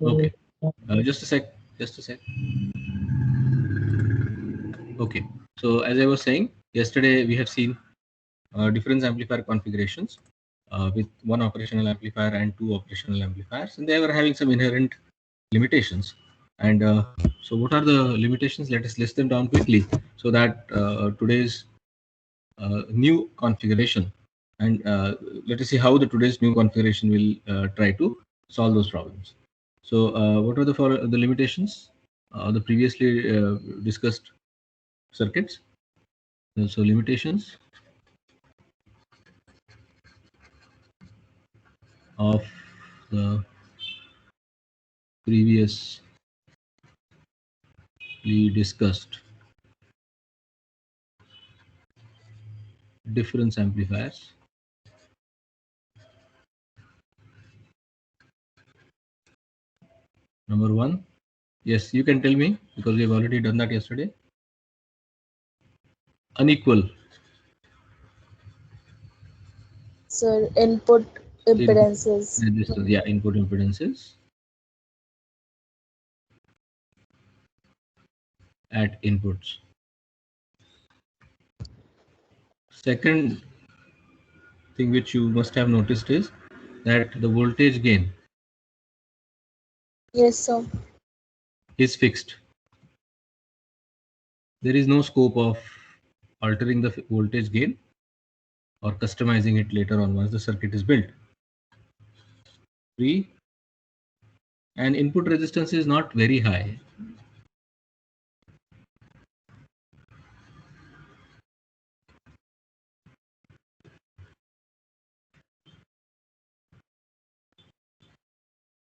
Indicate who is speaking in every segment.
Speaker 1: Okay, just a sec. Just a sec. Okay. So as I was saying, yesterday we have seen difference amplifier configurations with one operational amplifier and two operational amplifiers, and they were having some inherent limitations. And so, what are the limitations? Let us list them down quickly so that today's new configuration, and let us see how the today's new configuration will try to solve those problems. So, what are the limitations? The previously discussed circuits. So limitations of the previously discussed difference amplifiers. Number one, yes, you can tell me because we have already done that yesterday. Unequal
Speaker 2: Sir, input
Speaker 1: input
Speaker 2: impedances.
Speaker 1: resistance, yeah, input impedances at inputs. Second thing which you must have noticed is that the voltage gain
Speaker 2: Yes, sir.
Speaker 1: is fixed. There is no scope of altering the voltage gain or customizing it later on once the circuit is built. 3, and input resistance is not very high.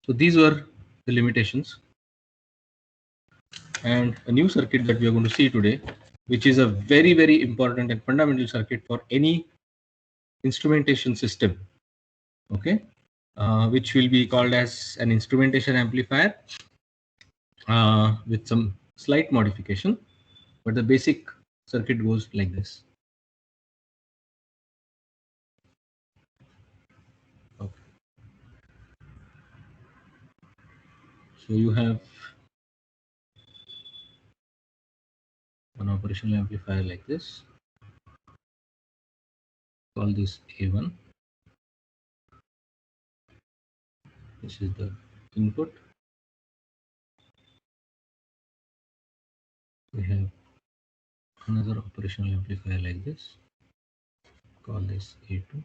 Speaker 1: So these were the limitations. And a new circuit that we are going to see today, which is a very, very important and fundamental circuit for any instrumentation system, okay, which will be called as an instrumentation amplifier with some slight modification, but the basic circuit goes like this. Okay. So you have an operational amplifier like this. Call this A1. This is the input. We have another operational amplifier like this. Call this A2.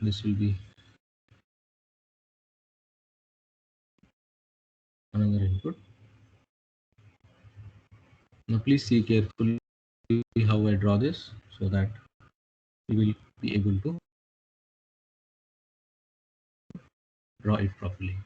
Speaker 1: This will be another input. Now please see carefully how I draw this so that you will be able to draw it properly.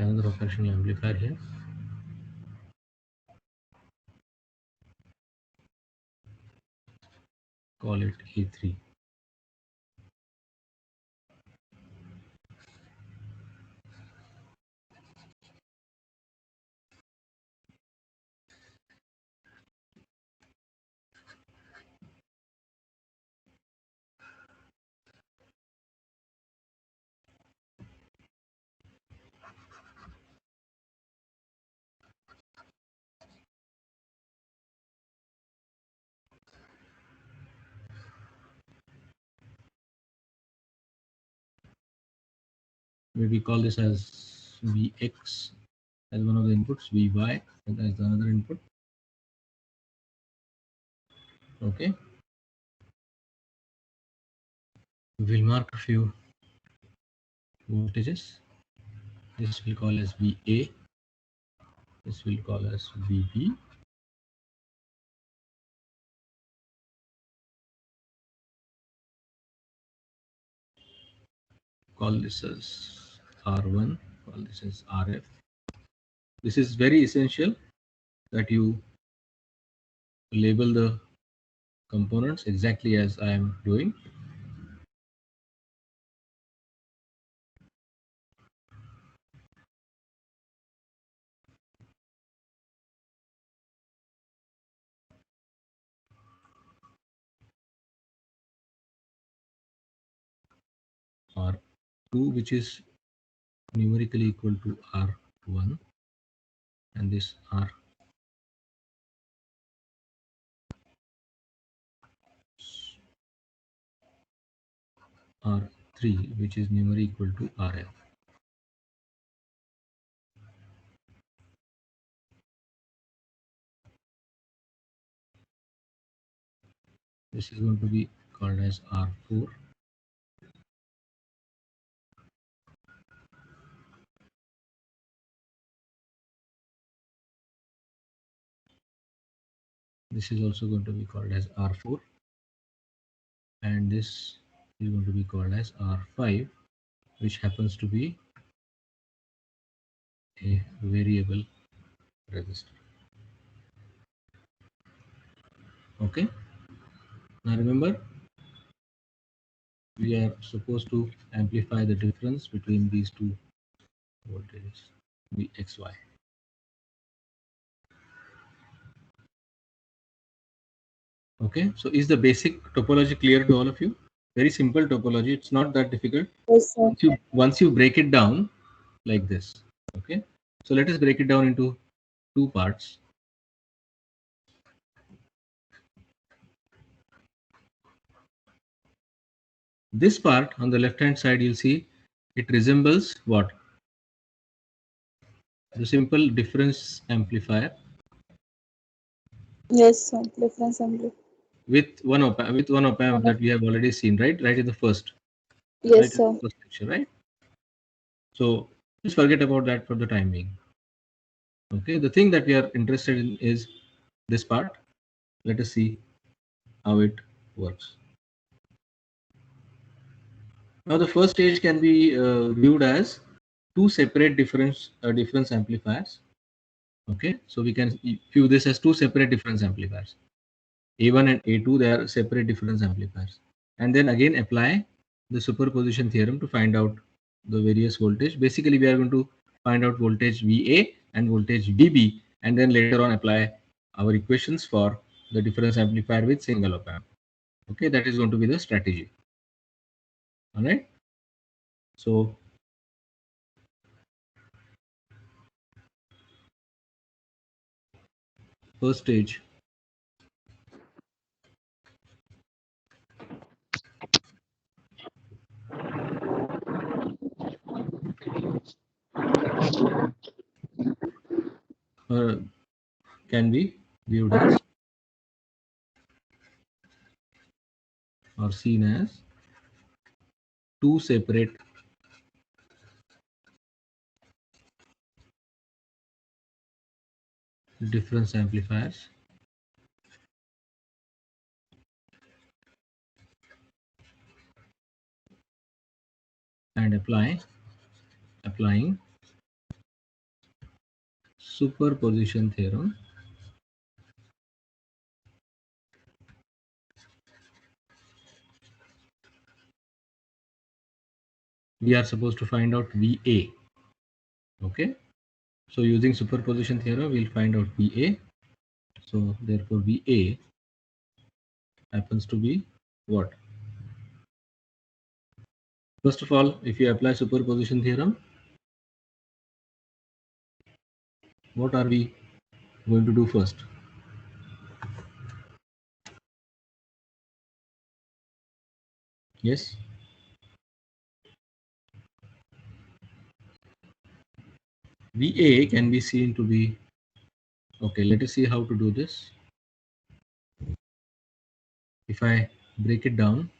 Speaker 1: Another operational amplifier here. Call it A3. Maybe call this as Vx as one of the inputs, Vy as another input. Okay. We'll mark a few voltages. This will call as Va. This will call as Vb. call this as R1, call this as RF. This is very essential that you label the components exactly as I am doing. R2, which is numerically equal to R1, and this R3, which is numerically equal to RF. This is going to be called as R4. This is also going to be called as R4, and this is going to be called as R5, which happens to be a variable resistor. Okay, now remember, we are supposed to amplify the difference between these two voltages, Vxy. Okay, so is the basic topology clear to all of you? Very simple topology, it's not that difficult.
Speaker 2: Yes, sir.
Speaker 1: Once you break it down like this. Okay, so let us break it down into two parts. This part on the left hand side, you'll see it resembles what? The simple difference amplifier
Speaker 2: Yes, sir. Difference amplify.
Speaker 1: with one op amp that we have already seen, right in the first,
Speaker 2: Yes, sir.
Speaker 1: picture, right? So just forget about that for the time being. Okay, the thing that we are interested in is this part. Let us see how it works. Now the first stage can be viewed as two separate difference amplifiers. Okay, so we can view this as two separate difference amplifiers. A1 and A2, they are separate difference amplifiers. And then again apply the superposition theorem to find out the various voltage. Basically, we are going to find out voltage VA and voltage VB, and then later on apply our equations for the difference amplifier with single op amp. Okay, that is going to be the strategy. All right. So first stage, can be viewed as or seen as two separate difference amplifiers and applying superposition theorem we are supposed to find out VA. Okay, so using superposition theorem we'll find out VA. So therefore VA happens to be what? First of all, if you apply superposition theorem, what are we going to do first? Yes, VA can be seen to be, okay, let us see how to do this. If I break it down,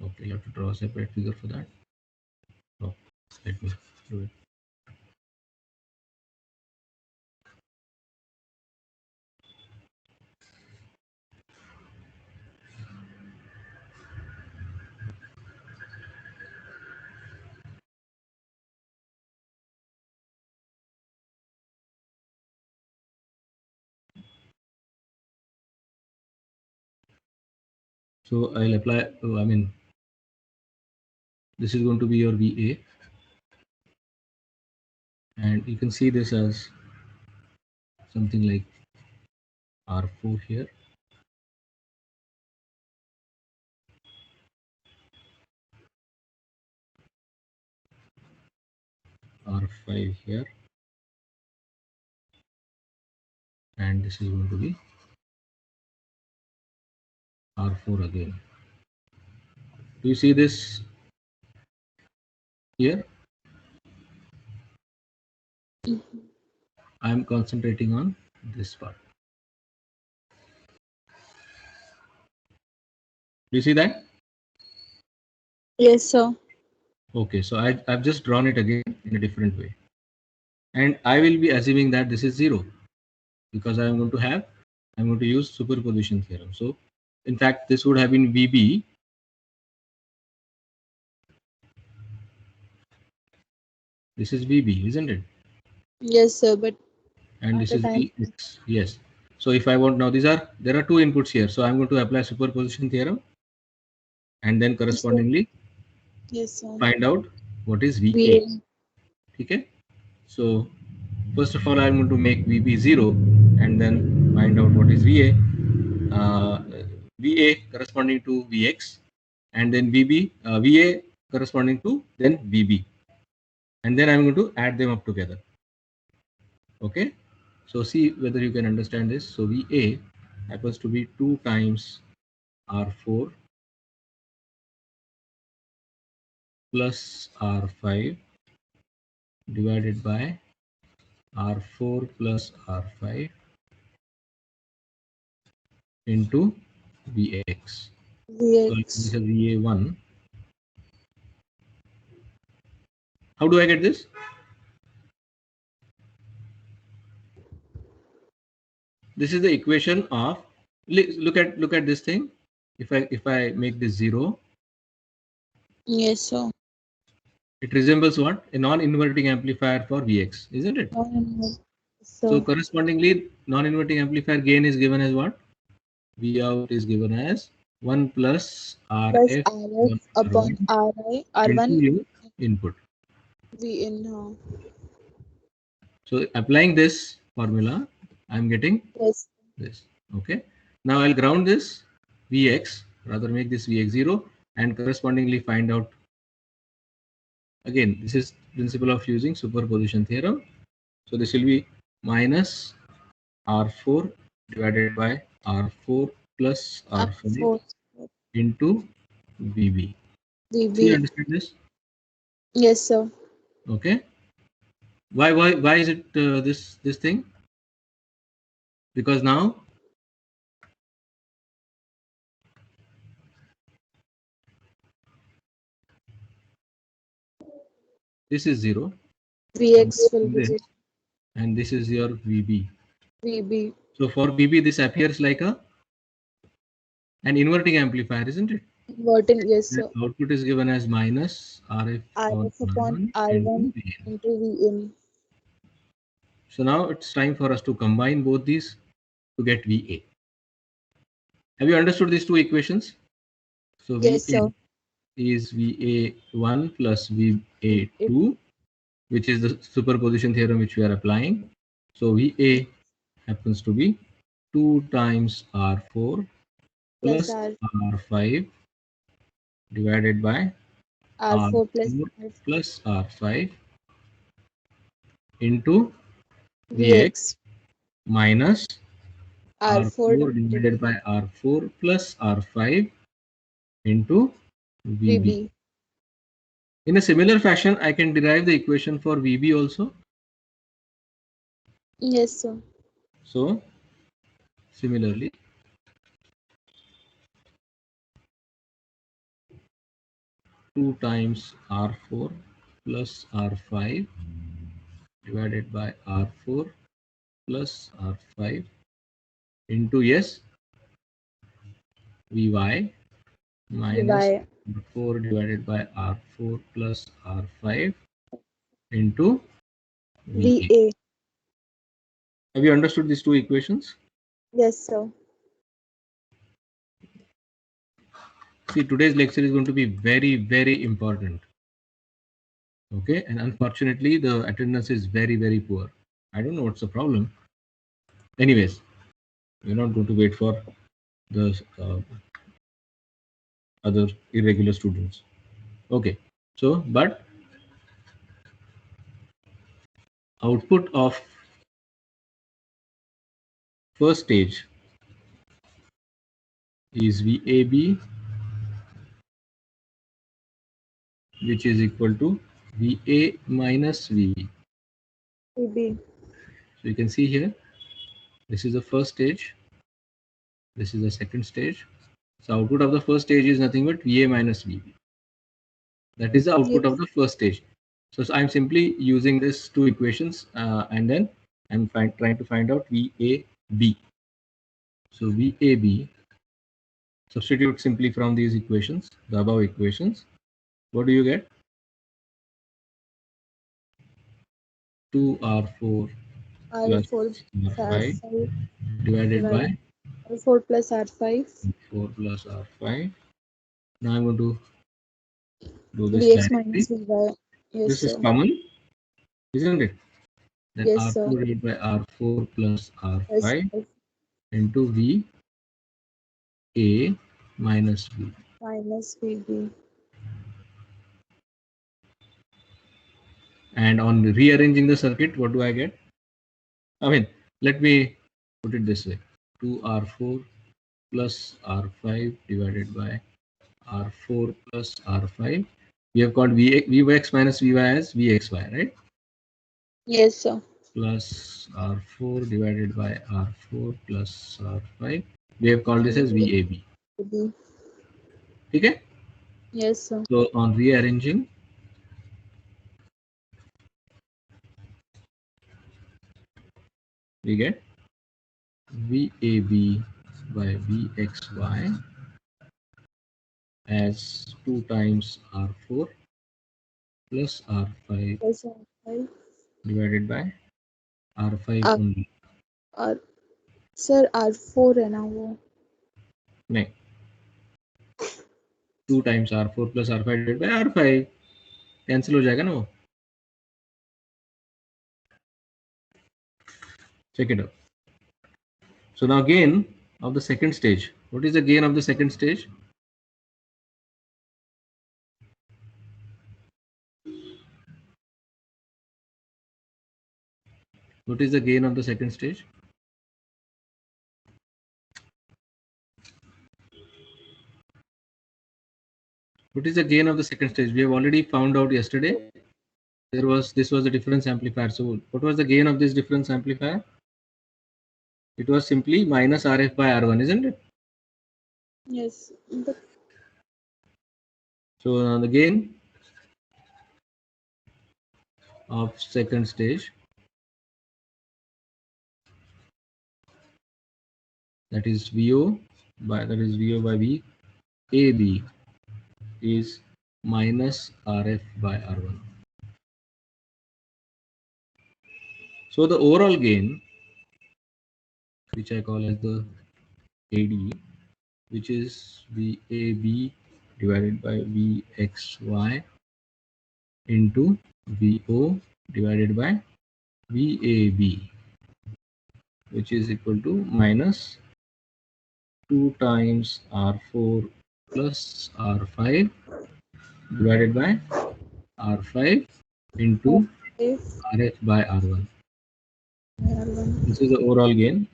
Speaker 1: okay, you have to draw a separate figure for that. Oh, let me do it. So I'll apply, this is going to be your VA, and you can see this as something like R4 here, R5 here, and this is going to be R4 again. Do you see this here? I'm concentrating on this part. Do you see that?
Speaker 2: Yes, sir.
Speaker 1: Okay, so I've just drawn it again in a different way. And I will be assuming that this is 0 because I'm going to use superposition theorem. So in fact, this would have been VB. This is VB, isn't it?
Speaker 2: Yes, sir. But
Speaker 1: And this
Speaker 2: at
Speaker 1: is
Speaker 2: the time,
Speaker 1: VX. Yes. So if I want now, there are two inputs here. So I'm going to apply superposition theorem and then correspondingly
Speaker 2: yes, sir.
Speaker 1: find out what is VA.
Speaker 2: VA.
Speaker 1: Okay. So first of all, I'm going to make VB 0 and then find out what is VA. VA corresponding to VX, and then VA corresponding to then VB, and then I'm going to add them up together. Okay, so see whether you can understand this. So VA happens to be 2 times R4 plus R5 divided by R4 plus R5 into VX. So this is
Speaker 2: VX.
Speaker 1: VA1. How do I get this? This is the equation of, look at this thing. If I make this 0,
Speaker 2: Yes, sir.
Speaker 1: it resembles what? A non-inverting amplifier for Vx, isn't it? So
Speaker 2: So
Speaker 1: correspondingly, non-inverting amplifier gain is given as what? V out is given as 1 plus
Speaker 2: plus
Speaker 1: Rf
Speaker 2: RF upon
Speaker 1: R1
Speaker 2: RI
Speaker 1: into
Speaker 2: R1
Speaker 1: your input.
Speaker 2: V in
Speaker 1: So applying this formula, I'm getting
Speaker 2: yes.
Speaker 1: this. Okay. Now I'll ground this Vx, rather make this Vx 0 and correspondingly find out. Again, this is principle of using superposition theorem. So this will be minus R4 divided by R4 plus
Speaker 2: Up
Speaker 1: R5
Speaker 2: for
Speaker 1: into VB. So you
Speaker 2: VB.
Speaker 1: understand this?
Speaker 2: Yes, sir.
Speaker 1: Okay. Why is it this thing? Because now this is 0
Speaker 2: VX will be
Speaker 1: this, and this is your VB.
Speaker 2: VB.
Speaker 1: So for VB this appears like an inverting amplifier, isn't it?
Speaker 2: Inverting, yes,
Speaker 1: The
Speaker 2: sir.
Speaker 1: output is given as minus RF on
Speaker 2: RF upon
Speaker 1: R1
Speaker 2: R1
Speaker 1: into VN.
Speaker 2: into V in.
Speaker 1: So now it's time for us to combine both these to get VA. Have you understood these two equations? So
Speaker 2: Yes,
Speaker 1: VA
Speaker 2: sir.
Speaker 1: is VA1 plus VA2, which is the superposition theorem which we are applying. So VA happens to be 2 times R4
Speaker 2: Plus
Speaker 1: plus R5 divided by
Speaker 2: R4 plus
Speaker 1: R4 plus R5 into VX
Speaker 2: VX.
Speaker 1: minus
Speaker 2: R4
Speaker 1: R4 divided by R4 plus R5 into VB.
Speaker 2: VB.
Speaker 1: In a similar fashion, I can derive the equation for VB also.
Speaker 2: Yes, sir.
Speaker 1: So, similarly, two times R4 plus R5 divided by R4 plus R5 into yes, Vy minus
Speaker 2: VY.
Speaker 1: R4 divided by R4 plus R5 into VA.
Speaker 2: VA.
Speaker 1: Have you understood these two equations?
Speaker 2: Yes, sir.
Speaker 1: See, today's lecture is going to be very, very important. Okay, and unfortunately, the attendance is very, very poor. I don't know what's the problem. Anyways, we're not going to wait for the other irregular students. Okay, so but output of first stage is VAB, which is equal to VA minus VB.
Speaker 2: VB.
Speaker 1: So you can see here, this is the first stage, this is the second stage. So output of the first stage is nothing but VA minus VB. That is the output
Speaker 2: Yes.
Speaker 1: of the first stage. So I'm simply using these two equations and then I'm trying to find out VAB. So VAB, substitute simply from these equations, the above equations. What do you get? 2R4 plus
Speaker 2: R4 plus
Speaker 1: R5
Speaker 2: R5
Speaker 1: divided by
Speaker 2: divided R4 plus R5
Speaker 1: 4 plus R5. Now I'm going to do this
Speaker 2: Vx minus
Speaker 1: directly.
Speaker 2: Vy. Yes,
Speaker 1: This is
Speaker 2: sir.
Speaker 1: common, isn't it? Then
Speaker 2: Yes, sir.
Speaker 1: R4 divided by R4 plus
Speaker 2: Plus
Speaker 1: R5
Speaker 2: 5
Speaker 1: into VA minus V.
Speaker 2: minus VB.
Speaker 1: And on rearranging the circuit, what do I get? I mean, let me put it this way. 2R4 plus R5 divided by R4 plus R5. We have called Vx minus Vy as Vxy, right?
Speaker 2: Yes, sir.
Speaker 1: Plus R4 divided by R4 plus R5. We have called this as VAB.
Speaker 2: VB.
Speaker 1: Okay?
Speaker 2: Yes, sir.
Speaker 1: So on rearranging, we get VAB by Vxy as 2 times R4 plus R5
Speaker 2: Plus R5.
Speaker 1: divided by R5
Speaker 2: R,
Speaker 1: only.
Speaker 2: R, sir, R4 है ना वो.
Speaker 1: नहीं, 2 times R4 plus R5 divided by R5. Cancel हो जाएगा ना वो. Check it out. So now gain of the second stage. What is the gain of the second stage? What is the gain of the second stage? What is the gain of the second stage? We have already found out yesterday. This was a difference amplifier. So what was the gain of this difference amplifier? It was simply minus RF by R1, isn't it?
Speaker 2: Yes. But
Speaker 1: So now the gain of second stage, that is VO by V AB is minus RF by R1. So the overall gain, which I call as the AD, which is VAB divided by VXY into VO divided by VAB, which is equal to minus 2 times R4 plus R5 divided by R5 into
Speaker 2: if
Speaker 1: RF by R1.
Speaker 2: R1
Speaker 1: This is the overall gain.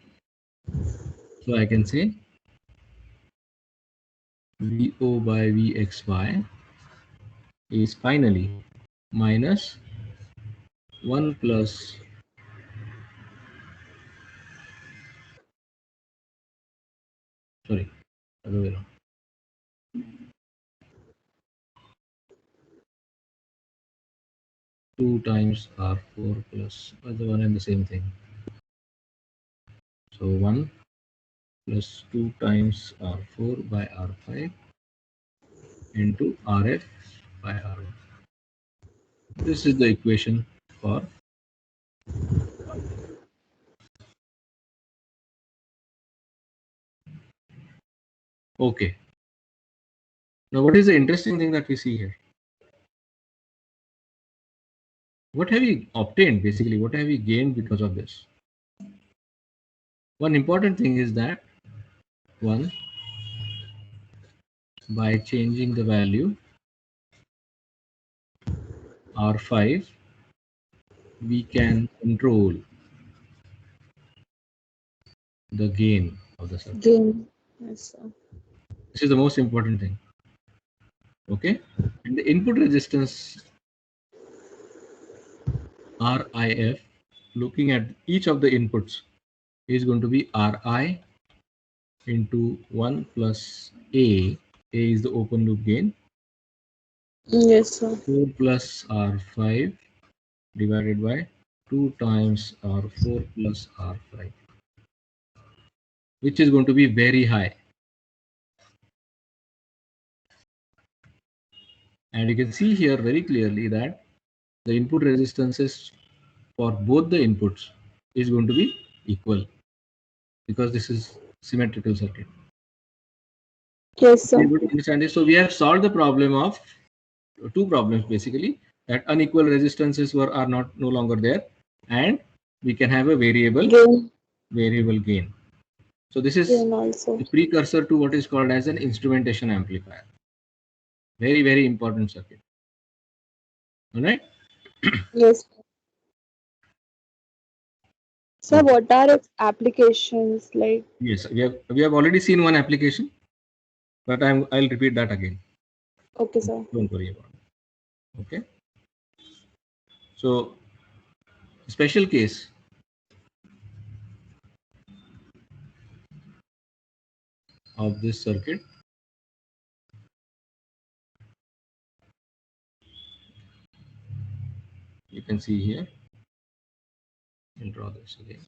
Speaker 1: So I can say VO by VXY is finally minus 1 plus sorry, other way around. Two times R4 plus the one and the same thing. So 1 plus 2 times R4 by R5 into RF by R1. This is the equation for okay. Now, what is the interesting thing that we see here? What have we obtained basically? What have we gained because of this? One important thing is that one, by changing the value R5, we can control the gain of the circuit.
Speaker 2: Gain. Yes, sir.
Speaker 1: This is the most important thing. Okay, and the input resistance RIF, looking at each of the inputs, is going to be Ri into 1 plus A. A is the open loop gain.
Speaker 2: Yes, sir.
Speaker 1: 4 plus R5 divided by 2 times R4 plus R5, which is going to be very high. And you can see here very clearly that the input resistances for both the inputs is going to be equal because this is symmetrical circuit.
Speaker 2: Yes, sir.
Speaker 1: Able to understand this? So we have solved the problem of two problems basically, that unequal resistances are not no longer there, and we can have a variable gain. So this is
Speaker 2: Gain also.
Speaker 1: the precursor to what is called as an instrumentation amplifier. Very, very important circuit. All right.
Speaker 2: Yes. Sir,
Speaker 1: Okay.
Speaker 2: what are its applications like?
Speaker 1: Yes, we have already seen one application, but I'll repeat that again.
Speaker 2: Okay, sir.
Speaker 1: Don't worry about it. Okay. So special case of this circuit, you can see here. I'll draw this again.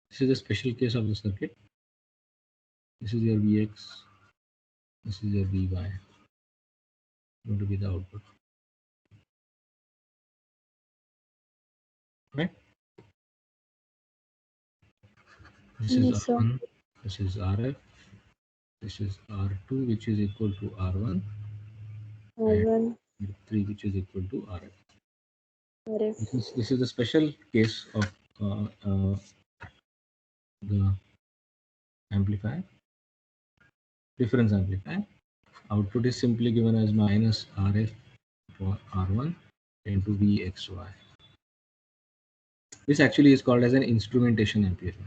Speaker 1: This is a special case of the circuit. This is your Vx. This is your Vy. Going to be the output. Right. This is
Speaker 2: Yes, sir.
Speaker 1: R1. This is Rf. This is R2, which is equal to R1.
Speaker 2: R1,
Speaker 1: And 3, which is equal to Rf.
Speaker 2: RF.
Speaker 1: This is the special case of the amplifier, difference amplifier. Output is simply given as minus Rf for R1 into Vxy. This actually is called as an instrumentation amplifier.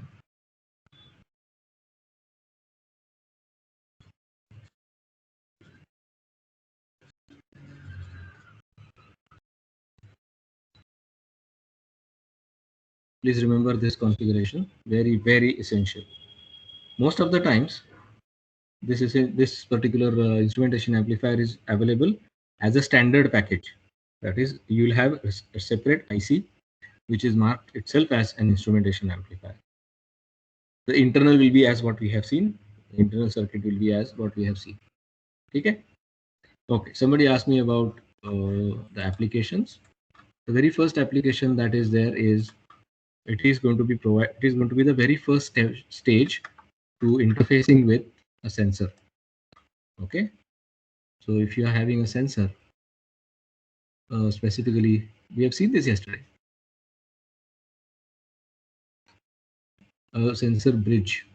Speaker 1: Please remember this configuration, very, very essential. Most of the times, this particular instrumentation amplifier is available as a standard package. That is, you will have a separate IC which is marked itself as an instrumentation amplifier. The internal will be as what we have seen. The internal circuit will be as what we have seen. Okay. Okay. Somebody asked me about the applications. The very first application that is there is it is going to be the very first stage to interfacing with a sensor. Okay. So if you are having a sensor, specifically, we have seen this yesterday. a sensor bridge.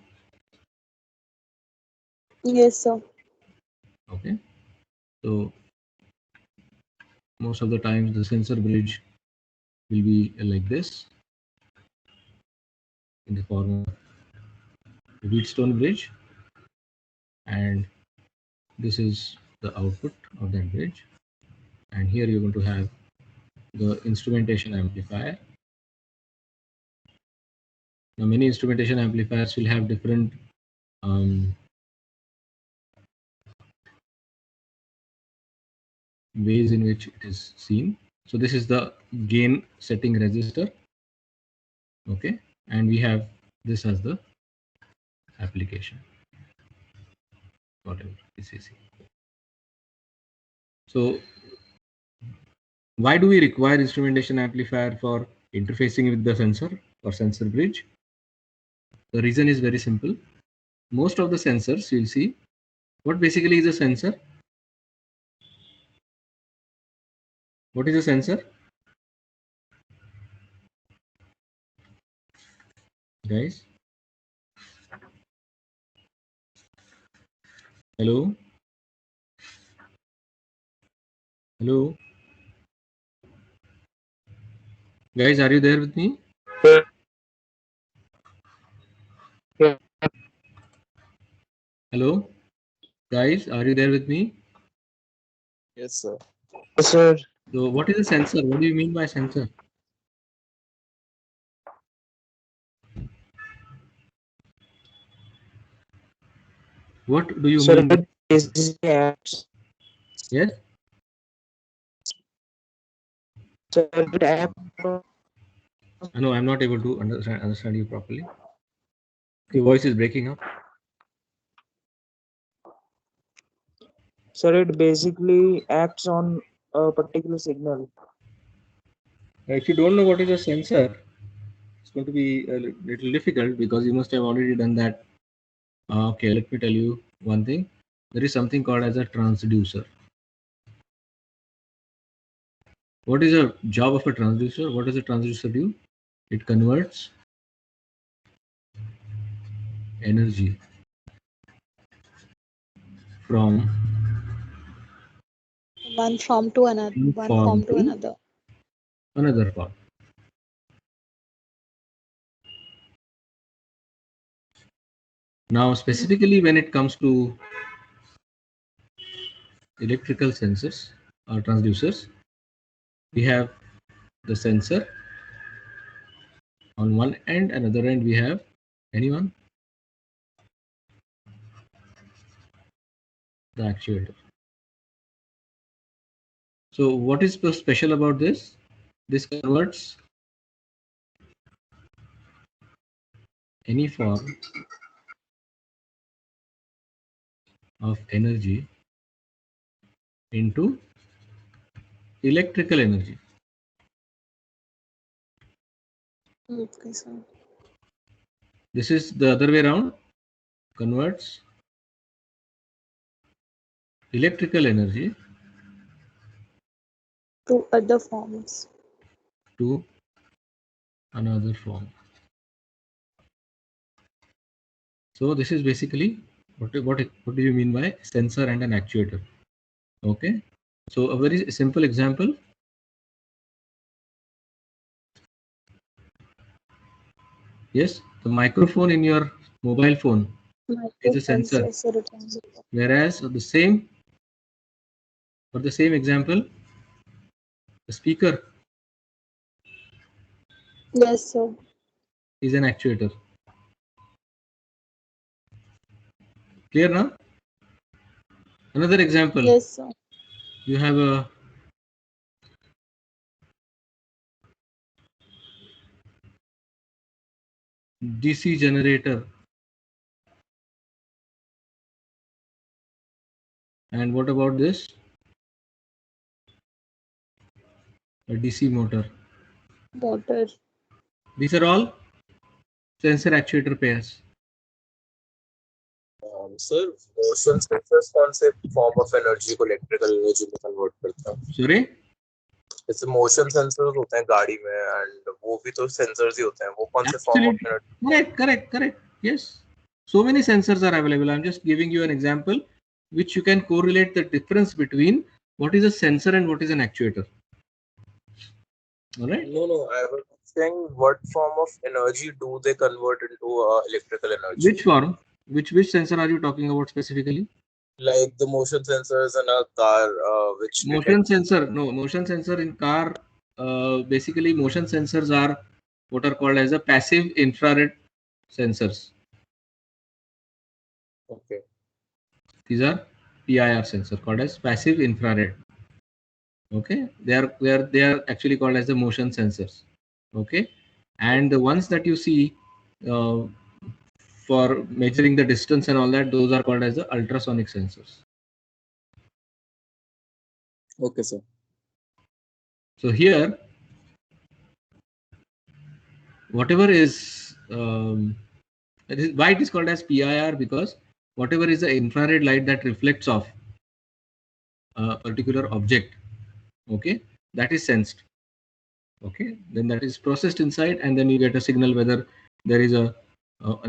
Speaker 2: Yes, sir.
Speaker 1: Okay, so most of the times the sensor bridge will be like this in the form of a Wheatstone bridge, and this is the output of that bridge. And here you're going to have the instrumentation amplifier. Now many instrumentation amplifiers will have different ways in which it is seen. So this is the gain setting register. Okay, and we have this as the application, whatever PCC. So why do we require instrumentation amplifier for interfacing with the sensor or sensor bridge? The reason is very simple. Most of the sensors, you'll see, what basically is a sensor? What is a sensor? Guys? Hello? Hello? Guys, are you there with me?
Speaker 3: Yeah.
Speaker 1: Hello? Guys, are you there with me?
Speaker 3: Yes, sir. Yes, sir.
Speaker 1: So what is a sensor? What do you mean by sensor? What do you
Speaker 3: Sir,
Speaker 1: mean by
Speaker 3: it basically acts.
Speaker 1: yes?
Speaker 3: Sir, it acts.
Speaker 1: No, I'm not able to understand you properly. Your voice is breaking up.
Speaker 3: Sir, it basically acts on a particular signal.
Speaker 1: If you don't know what is a sensor, it's going to be a little difficult because you must have already done that. Okay, let me tell you one thing. There is something called as a transducer. What is the job of a transducer? What does a transducer do? It converts energy from
Speaker 2: One form to another.
Speaker 1: one
Speaker 2: One
Speaker 1: form
Speaker 2: form to
Speaker 1: to
Speaker 2: another.
Speaker 1: another form. Now, specifically when it comes to electrical sensors or transducers, we have the sensor on one end, another end we have anyone? The actuator. So what is special about this? This converts any form of energy into electrical energy.
Speaker 2: Okay, sir.
Speaker 1: This is the other way around, converts electrical energy
Speaker 2: To other forms.
Speaker 1: to another form. So this is basically what do you mean by sensor and an actuator? Okay, so a very simple example. Yes, the microphone in your mobile phone is a
Speaker 2: Microphones,
Speaker 1: sensor,
Speaker 2: yes, sir. It has.
Speaker 1: whereas the same, for the same example, the speaker
Speaker 2: Yes, sir.
Speaker 1: is an actuator. Clear now? Another example,
Speaker 2: Yes, sir.
Speaker 1: you have a DC generator, and what about this? A DC motor.
Speaker 2: Water.
Speaker 1: These are all sensor actuator pairs.
Speaker 4: Sir motion sensors कौन से form of energy को electrical energy में convert करता है?
Speaker 1: Sorry?
Speaker 4: जैसे motion sensors होते हैं गाड़ी में एंड वो भी तो सेंसर्स ही होते हैं, वो कौन से form of
Speaker 1: Absolutely. Correct. Yes. So many sensors are available. I'm just giving you an example which you can correlate the difference between what is a sensor and what is an actuator. All right.
Speaker 4: No, I was saying what form of energy do they convert into electrical energy?
Speaker 1: Which form? Which sensor are you talking about specifically?
Speaker 4: Like the motion sensors in a car, which
Speaker 1: Motion sensor. No, motion sensor in car. Basically, motion sensors are what are called as a passive infrared sensors.
Speaker 4: Okay.
Speaker 1: These are PIR sensor called as passive infrared. Okay, they are actually called as the motion sensors. Okay, and the ones that you see for measuring the distance and all that, those are called as the ultrasonic sensors.
Speaker 4: Okay, sir.
Speaker 1: So here, whatever is why it is called as PIR, because whatever is the infrared light that reflects off a particular object, okay, that is sensed. Okay, then that is processed inside, and then you get a signal whether there is an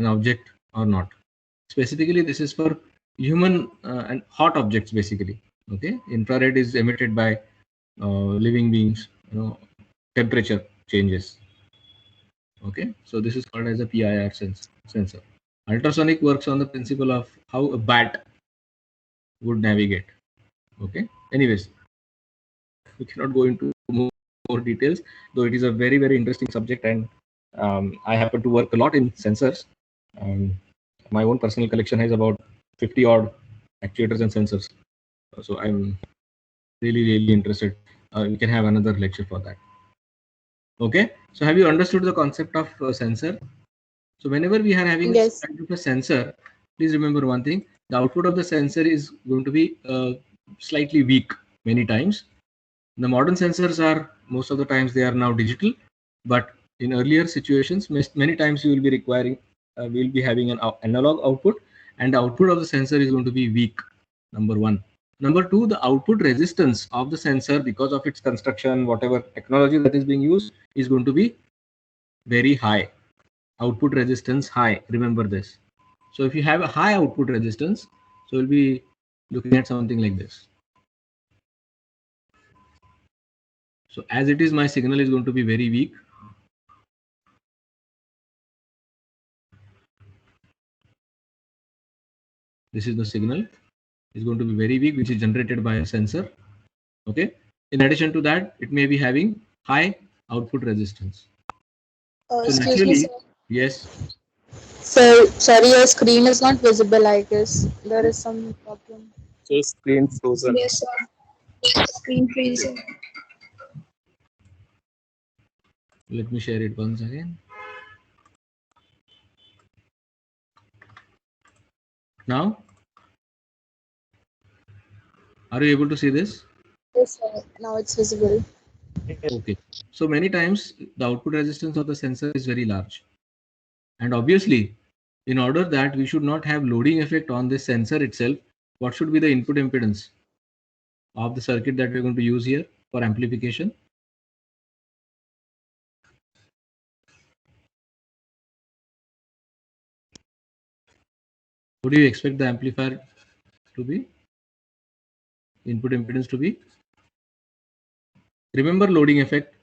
Speaker 1: object or not. Specifically, this is for human and hot objects basically. Okay, infrared is emitted by living beings, temperature changes. Okay, so this is called as a PIR sensor. Ultrasonic works on the principle of how a bat would navigate. Okay, anyways, we cannot go into more details, though it is a very, very interesting subject, and I happen to work a lot in sensors. My own personal collection has about 50 odd actuators and sensors. So I'm really, really interested. We can have another lecture for that. Okay. So have you understood the concept of sensor? So whenever we are having
Speaker 2: Yes.
Speaker 1: some kind of a sensor, please remember one thing: the output of the sensor is going to be slightly weak many times. The modern sensors are, most of the times they are now digital, but in earlier situations, many times you will be requiring, we'll be having an analog output, and the output of the sensor is going to be weak. Number one. Number two, the output resistance of the sensor, because of its construction, whatever technology that is being used, is going to be very high. Output resistance high. Remember this. So if you have a high output resistance, so we'll be looking at something like this. So as it is, my signal is going to be very weak. This is the signal. It's going to be very weak, which is generated by a sensor. Okay. In addition to that, it may be having high output resistance. So
Speaker 2: Excuse me, sir.
Speaker 1: Yes.
Speaker 2: Sir, sorry, your screen is not visible, I guess. There is some problem.
Speaker 4: So screen frozen.
Speaker 2: Yes, sir. Screen freezing.
Speaker 1: Let me share it once again. Now, are you able to see this?
Speaker 2: Yes, sir. Now it's visible.
Speaker 1: Okay. So many times the output resistance of the sensor is very large. And obviously, in order that we should not have loading effect on this sensor itself, what should be the input impedance of the circuit that we're going to use here for amplification? What do you expect the amplifier to be? Input impedance to be? Remember loading effect,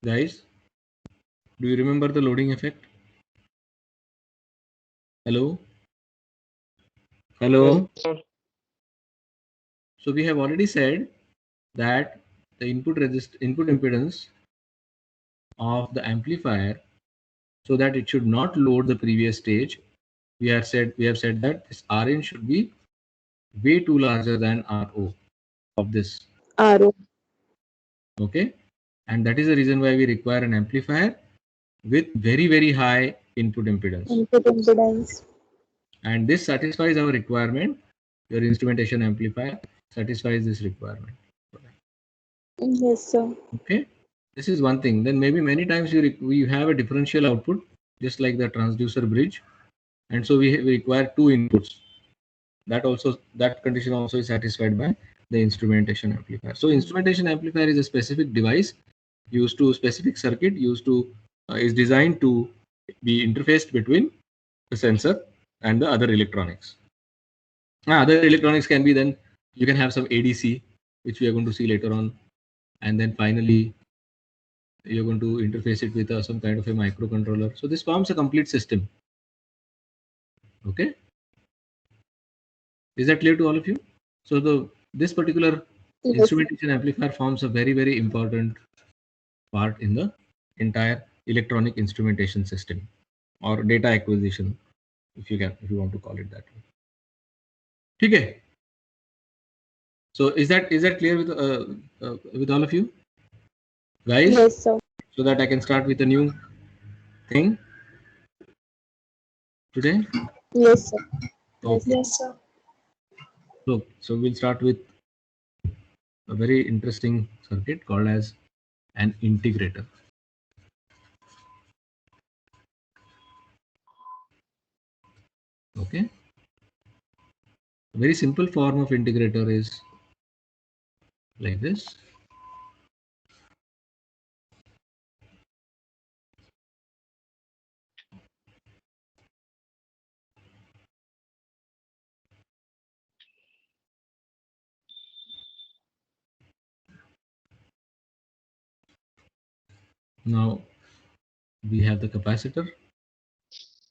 Speaker 1: guys? Do you remember the loading effect? Hello? Hello? So we have already said that the input impedance of the amplifier, so that it should not load the previous stage, we have said that this Rin should be way too larger than Ro of this.
Speaker 2: RO.
Speaker 1: Okay, and that is the reason why we require an amplifier with very, very high input impedance.
Speaker 2: Input impedance.
Speaker 1: And this satisfies our requirement. Your instrumentation amplifier satisfies this requirement.
Speaker 2: Yes, sir.
Speaker 1: Okay, this is one thing. Then maybe many times you have a differential output, just like the transducer bridge, and so we require two inputs. That condition also is satisfied by the instrumentation amplifier. So instrumentation amplifier is a specific device used to specific circuit used to is designed to be interfaced between the sensor and the other electronics. Other electronics can be then you can have some ADC, which we are going to see later on, and then finally you're going to interface it with some kind of a microcontroller. So this forms a complete system. Okay, is that clear to all of you? So this particular
Speaker 2: Yes.
Speaker 1: instrumentation amplifier forms a very important part in the entire electronic instrumentation system or data acquisition, if you want to call it that way. Okay. So is that clear with all of you guys?
Speaker 2: Yes, sir.
Speaker 1: So that I can start with a new thing today.
Speaker 2: Yes, sir.
Speaker 1: Okay.
Speaker 2: Yes, sir.
Speaker 1: So we'll start with a very interesting circuit called as an integrator. Okay. A very simple form of integrator is like this. Now we have the capacitor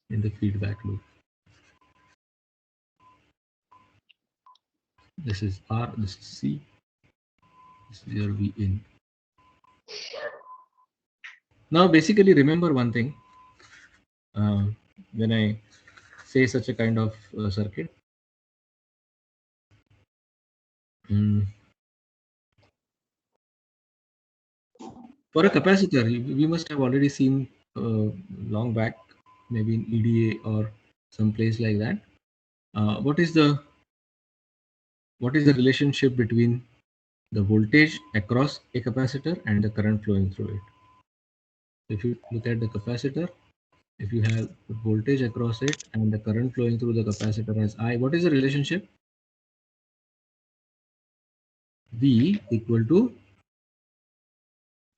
Speaker 1: in the feedback loop. This is R, this is C, this is your V in. Now basically remember one thing, when I say such a kind of circuit, for a capacitor, we must have already seen long back, maybe in EDA or some place like that. What is the relationship between the voltage across a capacitor and the current flowing through it? If you look at the capacitor, if you have the voltage across it and the current flowing through the capacitor as I, what is the relationship? V equal to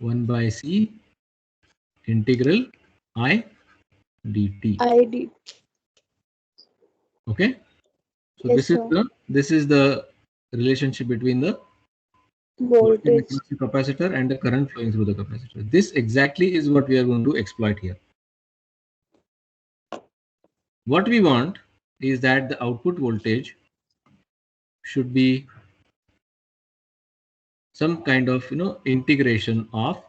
Speaker 1: 1 by C integral I dt.
Speaker 2: ID.
Speaker 1: Okay, so
Speaker 2: Yes, sir.
Speaker 1: this is the relationship between the
Speaker 2: Voltage.
Speaker 1: across the capacitor and the current flowing through the capacitor. This exactly is what we are going to exploit here. What we want is that the output voltage should be some kind of integration of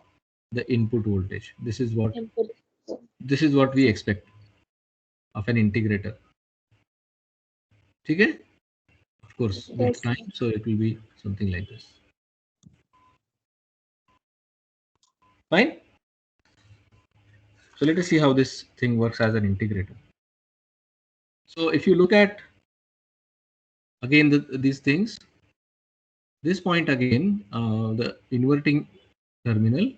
Speaker 1: the input voltage. This is what we expect of an integrator. Okay, of course with
Speaker 2: Yes.
Speaker 1: time, so it will be something like this. Fine. So let us see how this thing works as an integrator. So if you look at again these things, this point again, the inverting terminal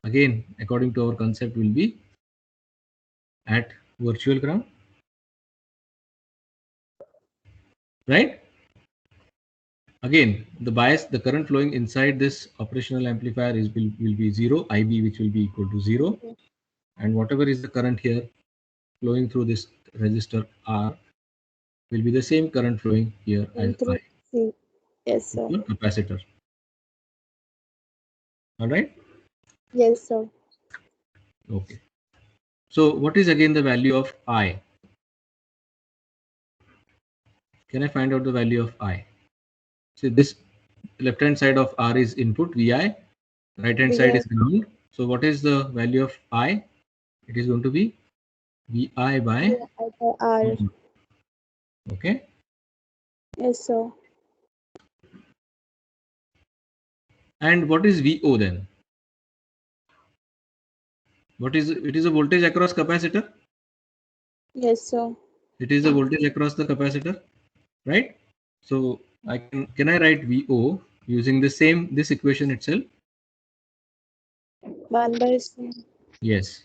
Speaker 1: again according to our concept will be at virtual ground, right? Again, the bias, the current flowing inside this operational amplifier will be 0, IB, which will be equal to 0, and whatever is the current here flowing through this resistor R will be the same current flowing here as I.
Speaker 2: Yes, sir.
Speaker 1: Capacitor. All right.
Speaker 2: Yes, sir.
Speaker 1: Okay. So what is again the value of I? Can I find out the value of I? See, this left hand side of R is input VI, right hand side is ground. So what is the value of I? It is going to be VI by
Speaker 2: R.
Speaker 1: Okay.
Speaker 2: Yes, sir.
Speaker 1: And what is VO then? What is it? Is a voltage across capacitor.
Speaker 2: Yes, sir.
Speaker 1: It is a voltage across the capacitor, right? So I can I write VO using this equation itself?
Speaker 2: 1 by C.
Speaker 1: Yes.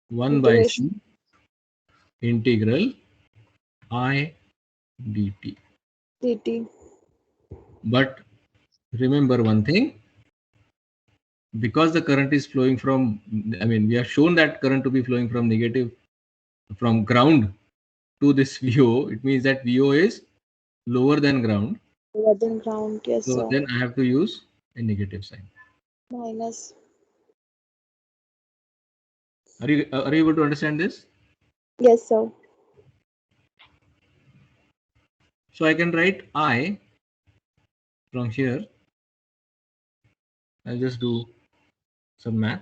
Speaker 1: 1 by C integral I dt.
Speaker 2: dt.
Speaker 1: But remember one thing, because the current is flowing from, I mean, we have shown that current to be flowing from negative, from ground to this VO, it means that VO is lower than ground.
Speaker 2: Lower than ground. Yes,
Speaker 1: So
Speaker 2: sir.
Speaker 1: then I have to use a negative sign.
Speaker 2: Minus.
Speaker 1: Are you able to understand this?
Speaker 2: Yes, sir.
Speaker 1: So I can write I from here. I'll just do some math.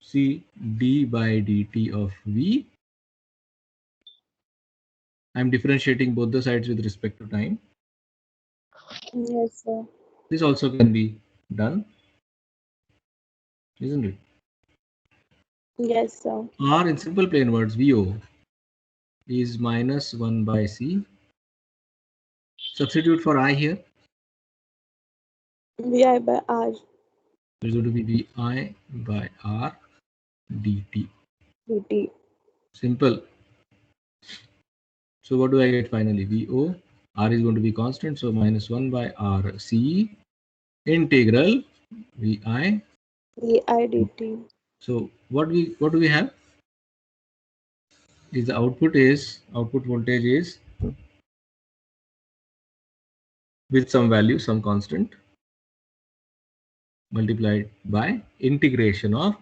Speaker 1: C d by dt of V. I'm differentiating both the sides with respect to time.
Speaker 2: Yes, sir.
Speaker 1: This also can be done, isn't it?
Speaker 2: Yes, sir.
Speaker 1: R in simple plain words, VO is minus 1 by C. Substitute for I here.
Speaker 2: Vi by R.
Speaker 1: There's going to be VI by R dt.
Speaker 2: Dt.
Speaker 1: Simple. So what do I get finally? VO, R is going to be constant, so minus 1 by R C integral VI.
Speaker 2: Vi dt.
Speaker 1: So what do we have? Is the output voltage is with some value, some constant, multiplied by integration of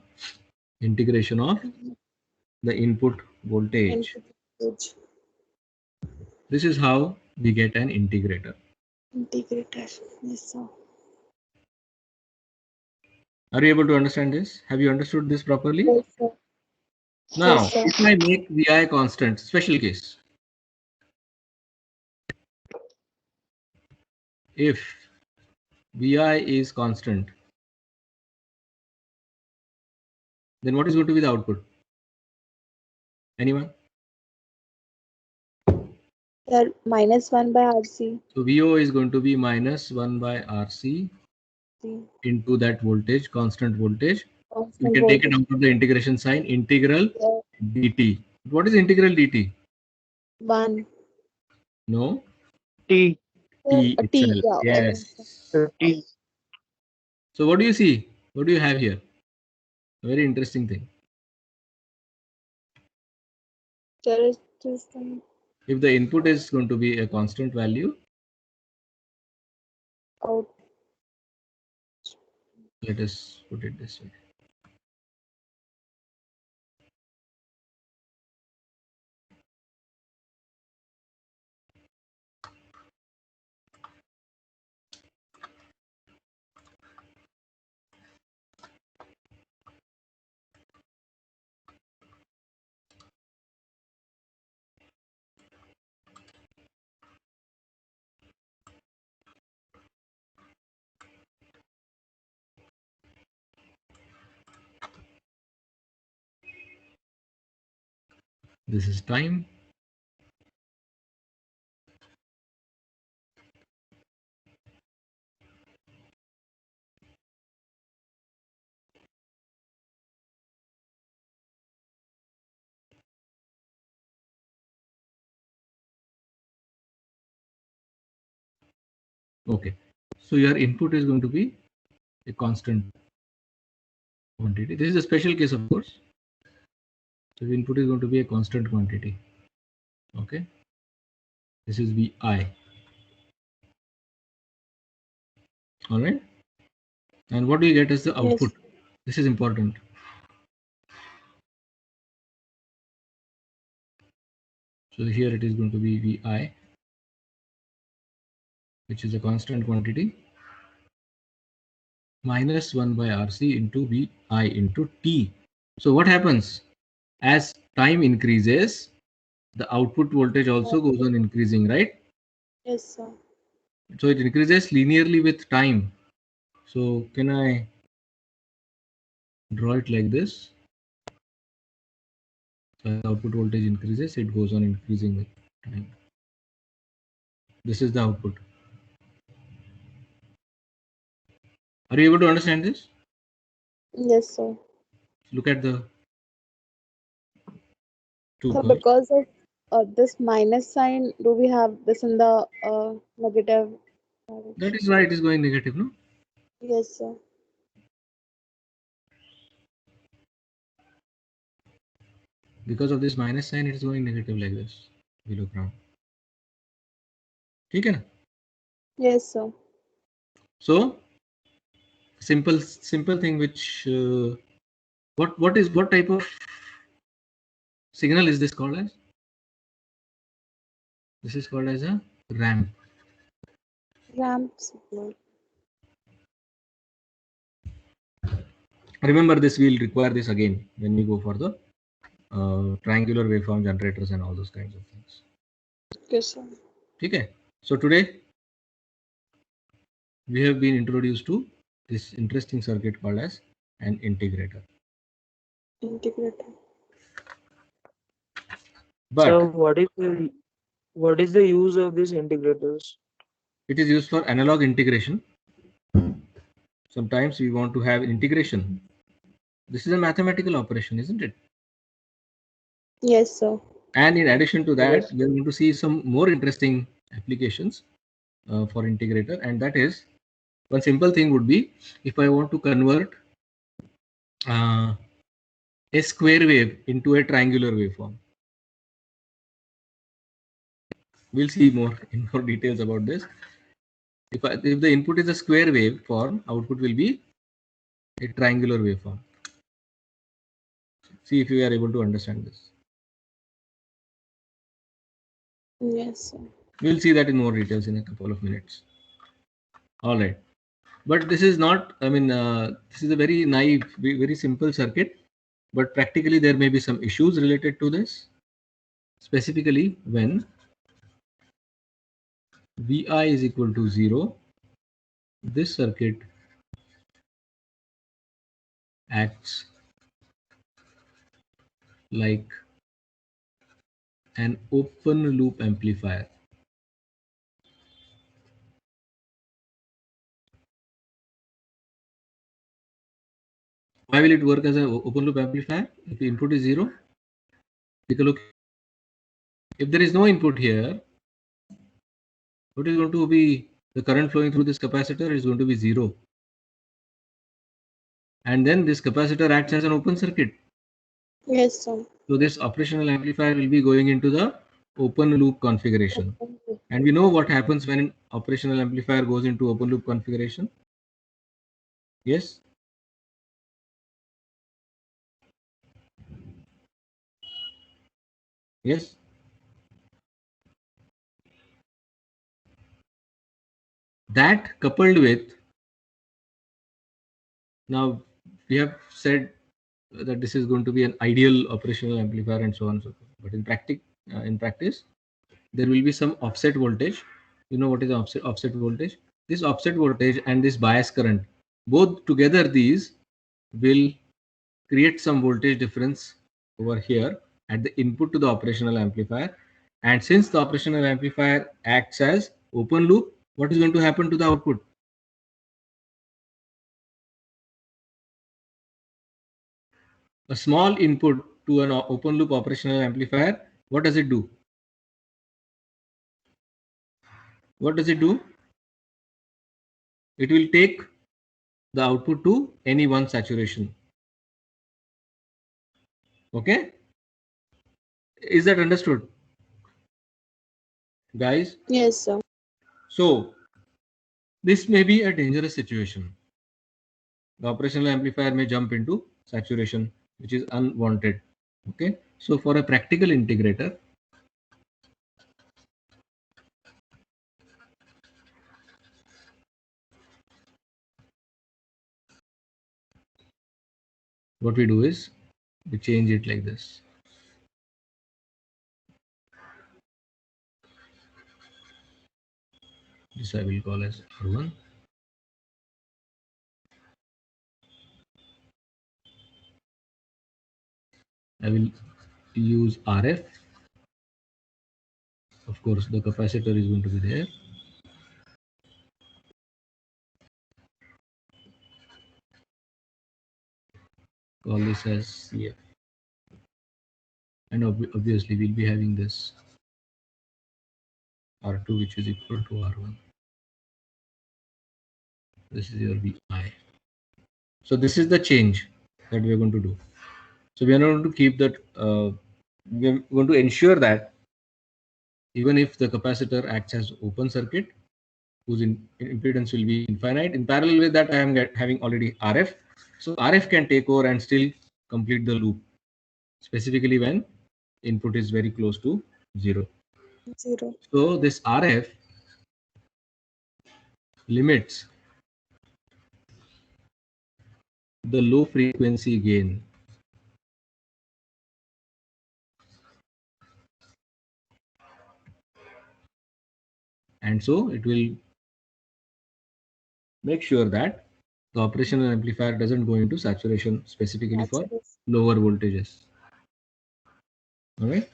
Speaker 1: the input voltage.
Speaker 2: Input voltage.
Speaker 1: This is how we get an integrator.
Speaker 2: Integrator. Yes, sir.
Speaker 1: Are you able to understand this? Have you understood this properly?
Speaker 2: Yes, sir.
Speaker 1: Now,
Speaker 2: Yes, sir.
Speaker 1: if I make VI constant, special case. If VI is constant, then what is going to be the output? Anyone?
Speaker 2: Sir, minus 1 by RC.
Speaker 1: So VO is going to be minus 1 by RC into that voltage, constant voltage. We can take it out of the integration sign, integral dt. What is integral dt?
Speaker 2: 1.
Speaker 1: No?
Speaker 3: T.
Speaker 1: T
Speaker 2: T.
Speaker 1: itself.
Speaker 2: Yeah.
Speaker 1: Yes.
Speaker 3: T.
Speaker 1: So what do you see? What do you have here? A very interesting thing.
Speaker 2: There is just an
Speaker 1: If the input is going to be a constant value,
Speaker 2: out.
Speaker 1: let us put it this way. This is time. Okay. So your input is going to be a constant quantity. This is a special case, of course. So the input is going to be a constant quantity. Okay. This is VI. All right. And what do you get as the output?
Speaker 2: Yes.
Speaker 1: This is important. So here it is going to be VI, which is a constant quantity, minus 1 by RC into VI into T. So what happens? As time increases, the output voltage also goes on increasing, right?
Speaker 2: Yes, sir.
Speaker 1: So it increases linearly with time. So can I draw it like this? So as output voltage increases, it goes on increasing with time. This is the output. Are you able to understand this?
Speaker 2: Yes, sir.
Speaker 1: Look at the two
Speaker 2: So
Speaker 1: curves.
Speaker 2: because of this minus sign, do we have this in the negative
Speaker 1: That is why it is going negative, no?
Speaker 2: Yes, sir.
Speaker 1: Because of this minus sign, it is going negative like this below ground. ठीक है ना?
Speaker 2: Yes, sir.
Speaker 1: So simple thing which what type of signal is this called as? This is called as a ramp.
Speaker 2: Ramp signal.
Speaker 1: Remember this, we'll require this again when we go for the triangular waveform generators and all those kinds of things.
Speaker 2: Okay, sir.
Speaker 1: Okay. So today we have been introduced to this interesting circuit called as an integrator.
Speaker 2: Integrator.
Speaker 1: But
Speaker 3: So what is the use of these integrators?
Speaker 1: it is used for analog integration. Sometimes we want to have integration. This is a mathematical operation, isn't it?
Speaker 2: Yes, sir.
Speaker 1: And in addition to that,
Speaker 3: Yes.
Speaker 1: we are going to see some more interesting applications for integrator, and that is one simple thing would be if I want to convert a square wave into a triangular waveform. We'll see more in more details about this. If the input is a square wave form, output will be a triangular waveform. See if you are able to understand this.
Speaker 2: Yes, sir.
Speaker 1: We'll see that in more details in a couple of minutes. All right. But this is not, I mean, this is a very naive, very simple circuit, but practically there may be some issues related to this, specifically when Vi is equal to 0, this circuit acts like an open loop amplifier. Why will it work as an open loop amplifier? If the input is 0, take a look. If there is no input here, what is going to be the current flowing through this capacitor is going to be 0. And then this capacitor acts as an open circuit.
Speaker 2: Yes, sir.
Speaker 1: So this operational amplifier will be going into the open loop configuration. And we know what happens when an operational amplifier goes into open loop configuration. Yes? Yes? That coupled with, now we have said that this is going to be an ideal operational amplifier and so on and so forth. But in practice, there will be some offset voltage. You know what is offset voltage? This offset voltage and this bias current, both together these will create some voltage difference over here at the input to the operational amplifier. And since the operational amplifier acts as open loop, what is going to happen to the output? A small input to an open loop operational amplifier, what does it do? What does it do? It will take the output to any one saturation. Okay? Is that understood? Guys?
Speaker 2: Yes, sir.
Speaker 1: So, this may be a dangerous situation. The operational amplifier may jump into saturation, which is unwanted. Okay? So, for a practical integrator, what we do is we change it like this. This I will call as R1. I will use RF. Of course, the capacitor is going to be there. Call this as CF. And obviously, we'll be having this R2, which is equal to R1. This is your VI. So this is the change that we are going to do. So we are going to keep that. We are going to ensure that even if the capacitor acts as open circuit, whose impedance will be infinite. In parallel with that, I am having already RF. So RF can take over and still complete the loop, specifically when input is very close to 0.
Speaker 2: 0.
Speaker 1: So this RF limits the low frequency gain. And so it will make sure that the operational amplifier doesn't go into saturation, specifically for lower voltages. All right.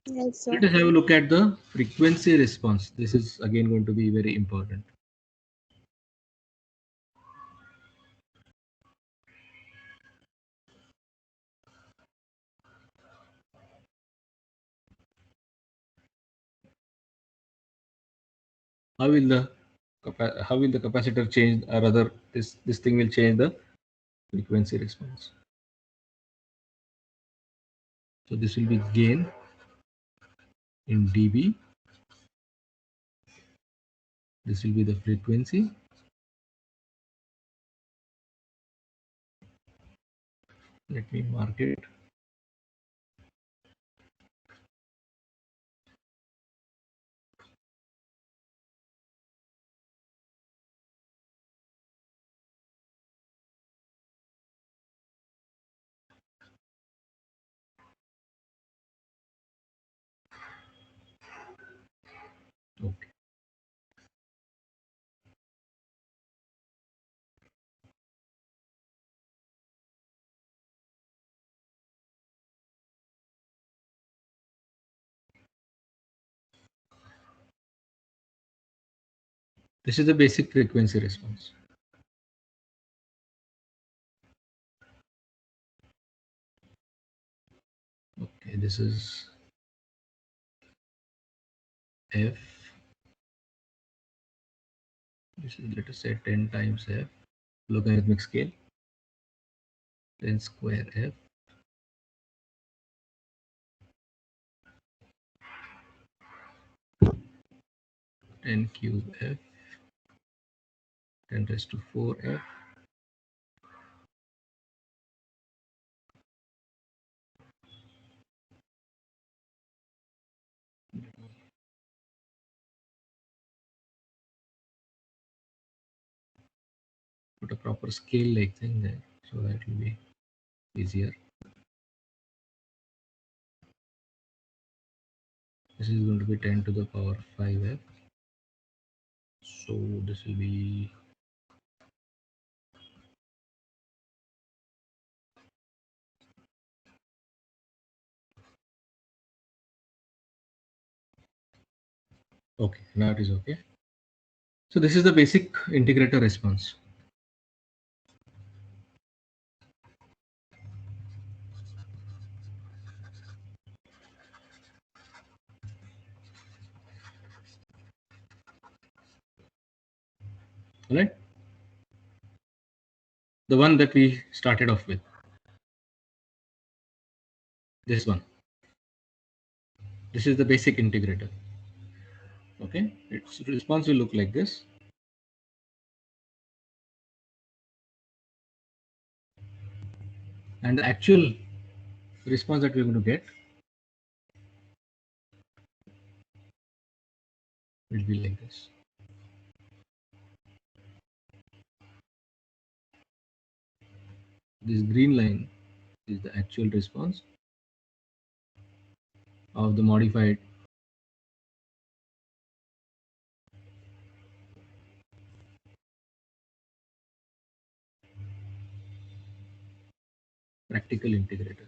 Speaker 2: Yes, sir.
Speaker 1: Let us have a look at the frequency response. This is again going to be very important. How will the capacitor change, or rather this thing will change the frequency response? So this will be gain in dB. This will be the frequency. Let me mark it. Okay. This is the basic frequency response. Okay, this is F. This is, let us say, 10 times F, logarithmic scale, 10 square F. 10 cube F, 10 raised to 4 F. Put a proper scale like thing there, so that will be easier. This is going to be 10 to the power 5F. So this will be okay. Now it is okay. So this is the basic integrator response. All right. The one that we started off with. This one. This is the basic integrator. Okay. Its response will look like this. And the actual response that we're going to get will be like this. This green line is the actual response of the modified practical integrator.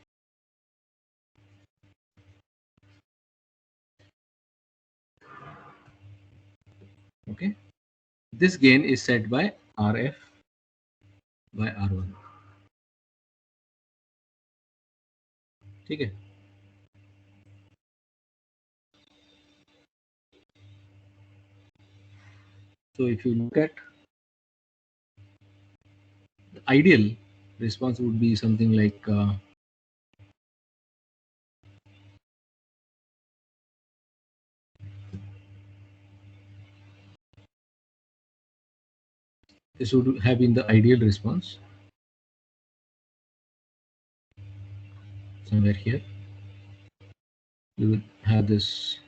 Speaker 1: Okay. This gain is set by RF by R1. Okay. So if you look at the ideal response would be something like this would have been the ideal response somewhere here. You would have this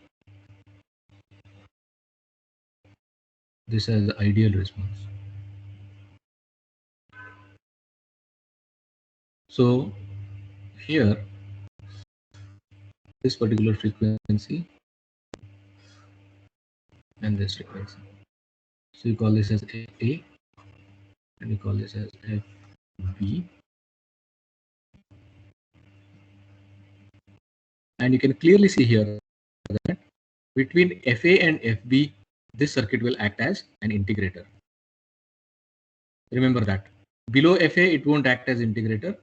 Speaker 1: as the ideal response. So here, this particular frequency and this frequency. So you call this as FA and you call this as FB. And you can clearly see here that between FA and FB, this circuit will act as an integrator. Remember that. Below FA, it won't act as integrator.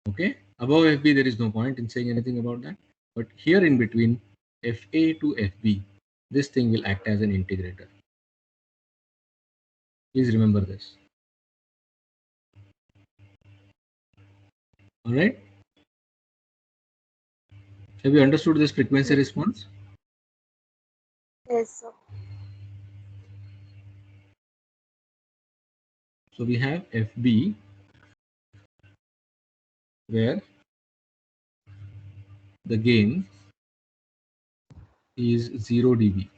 Speaker 1: Okay. Above FB, there is no point in saying anything about that. But here in between FA to FB, this thing will act as an integrator. Please remember this. All right. Have you understood this frequency response?
Speaker 2: Yes, sir.
Speaker 1: So we have FB where the gain is 0 dB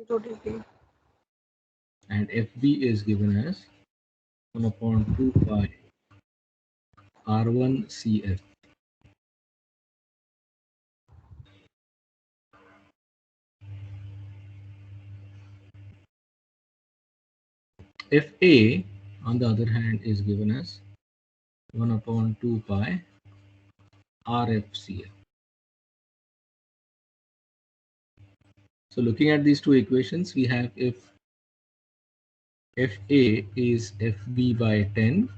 Speaker 2: 0 dB.
Speaker 1: and FB is given as 1 upon 2 pi R1 CF. FA on the other hand is given as 1 upon 2 pi RFCF. So looking at these two equations, we have if FA is FB by 10,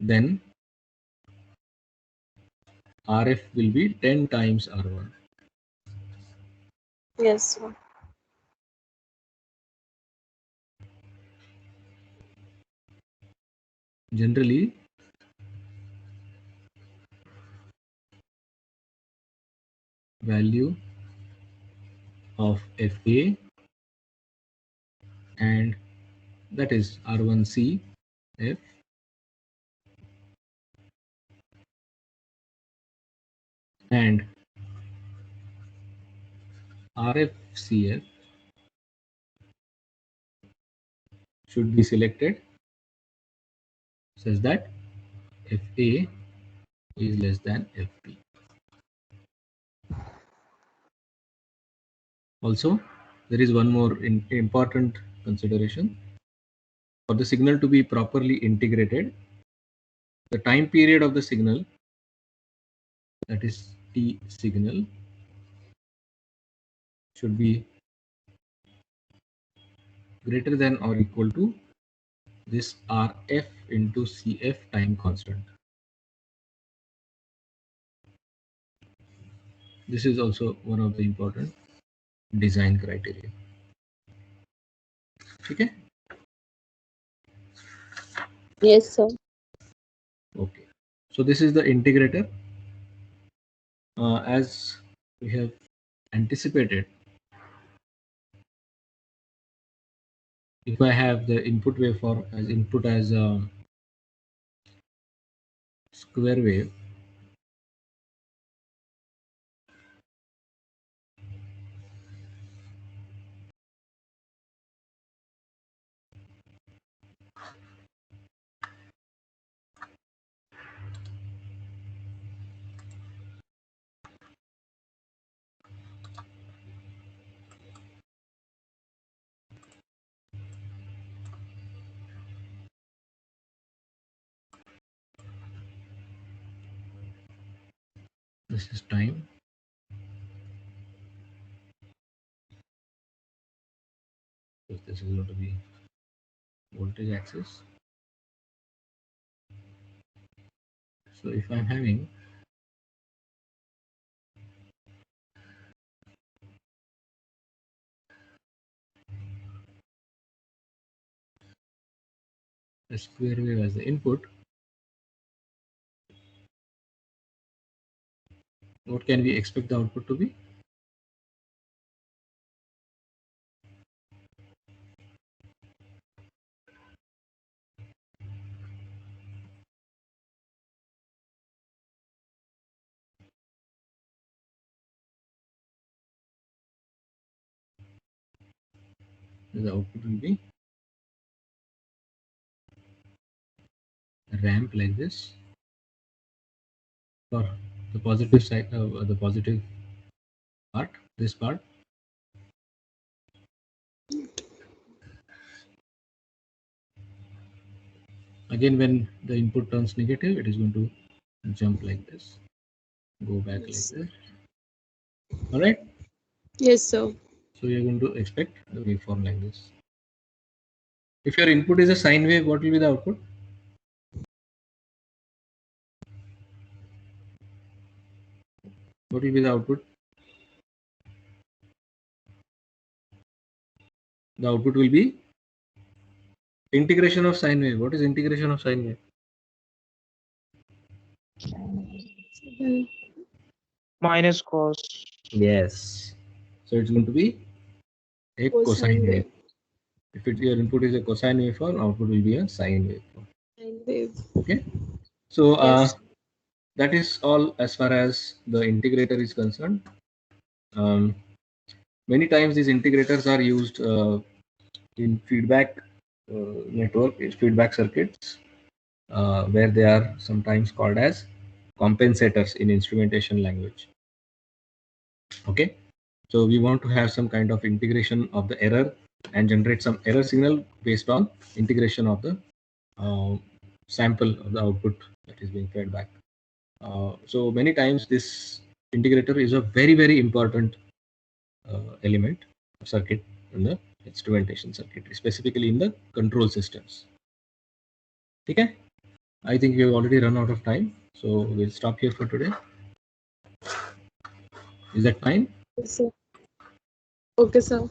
Speaker 1: then RF will be 10 times R1.
Speaker 2: Yes, sir.
Speaker 1: Generally, value of FA and that is R1C F and RFCF should be selected such that FA is less than FB. Also, there is one more important consideration. For the signal to be properly integrated, the time period of the signal, that is T signal, should be greater than or equal to this RF into CF time constant. This is also one of the important design criteria. Okay.
Speaker 2: Yes, sir.
Speaker 1: Okay. So this is the integrator. As we have anticipated, if I have the input waveform as input as a square wave, this is time. So this is going to be voltage axis. So if I'm having a square wave as the input, what can we expect the output to be? The output will be a ramp like this for the positive side, the positive part, this part. Again, when the input turns negative, it is going to jump like this, go back
Speaker 2: Yes.
Speaker 1: like this. All right.
Speaker 2: Yes, sir.
Speaker 1: So you're going to expect the waveform like this. If your input is a sine wave, what will be the output? What will be the output? The output will be integration of sine wave. What is integration of sine wave?
Speaker 2: Mhm.
Speaker 3: Minus cos.
Speaker 1: Yes. So it's going to be a
Speaker 2: Cosine
Speaker 1: cosine wave.
Speaker 2: wave.
Speaker 1: If your input is a cosine waveform, output will be a sine waveform.
Speaker 2: Sine wave.
Speaker 1: Okay. So
Speaker 2: Yes.
Speaker 1: that is all as far as the integrator is concerned. Many times these integrators are used in feedback network, feedback circuits, where they are sometimes called as compensators in instrumentation language. Okay, so we want to have some kind of integration of the error and generate some error signal based on integration of the sample of the output that is being fed back. So many times this integrator is a very important element circuit in the instrumentation circuitry, specifically in the control systems. Okay, I think we have already run out of time, so we'll stop here for today. Is that fine?
Speaker 2: Yes, sir. Okay, sir.